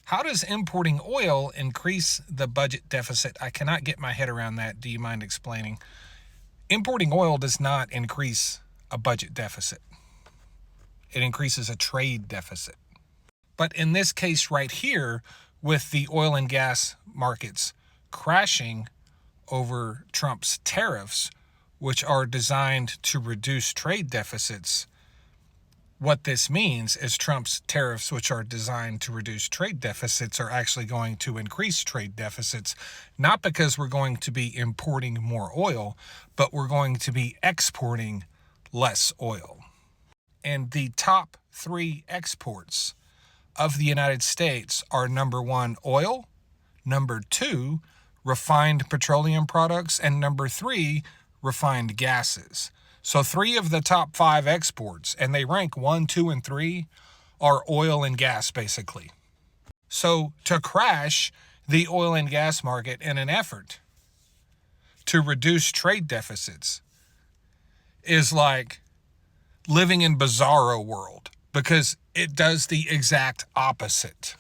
How does importing oil increase the budget deficit? I cannot get my head around that. Do you mind explaining? Importing oil does not increase a budget deficit. It increases a trade deficit. But in this case right here, with the oil and gas markets crashing over Trump's tariffs, which are designed to reduce trade deficits, what this means is Trump's tariffs, which are designed to reduce trade deficits, are actually going to increase trade deficits, not because we're going to be importing more oil, but we're going to be exporting less oil. And the top 3 exports of the United States are number 1, oil, number 2, refined petroleum products, and number 3, refined gases. So 3 of the top 5 exports, and they rank 1, 2, and 3, are oil and gas, basically. So to crash the oil and gas market in an effort to reduce trade deficits is like living in bizarro world, because it does the exact opposite.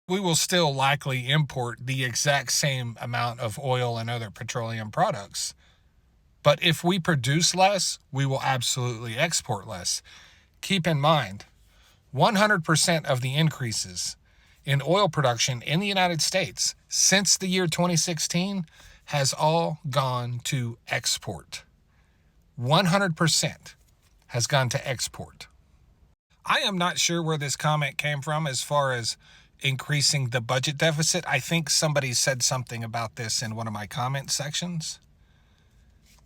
We will still likely import the exact same amount of oil and other petroleum products. But if we produce less, we will absolutely export less. Keep in mind, 100% of the increases in oil production in the United States since the year 2016 has all gone to export. 100% has gone to export. I am not sure where this comment came from as far as increasing the budget deficit. I think somebody said something about this in one of my comment sections.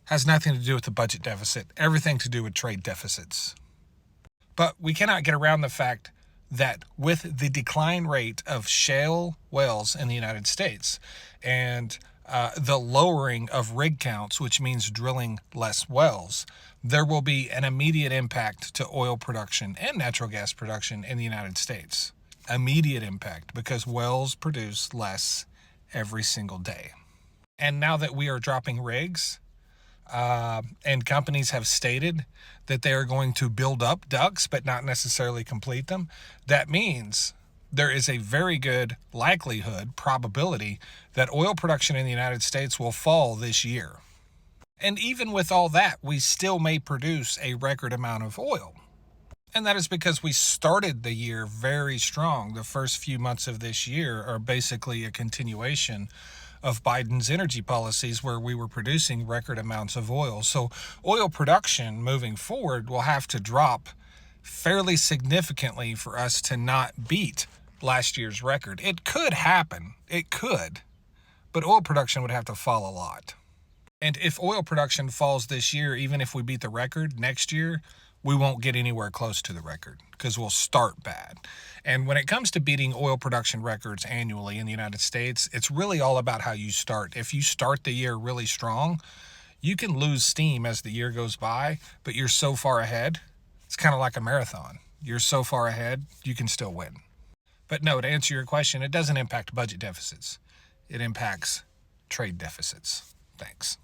Has nothing to do with the budget deficit, everything to do with trade deficits. But we cannot get around the fact that with the decline rate of shale wells in the United States and the lowering of rig counts, which means drilling less wells, there will be an immediate impact to oil production and natural gas production in the United States. Immediate impact, because wells produce less every single day. And now that we are dropping rigs, and companies have stated that they are going to build up DUCs but not necessarily complete them, that means there is a very good likelihood, probability, that oil production in the United States will fall this year. And even with all that, we still may produce a record amount of oil. And that is because we started the year very strong. The first few months of this year are basically a continuation of Biden's energy policies, where we were producing record amounts of oil. So oil production moving forward will have to drop fairly significantly for us to not beat last year's record. It could happen. It could. But oil production would have to fall a lot. And if oil production falls this year, even if we beat the record next year, we won't get anywhere close to the record because we'll start bad. And when it comes to beating oil production records annually in the United States, it's really all about how you start. If you start the year really strong, you can lose steam as the year goes by, but you're so far ahead. It's kind of like a marathon. You're so far ahead, you can still win. But no, to answer your question, it doesn't impact budget deficits. It impacts trade deficits. Thanks.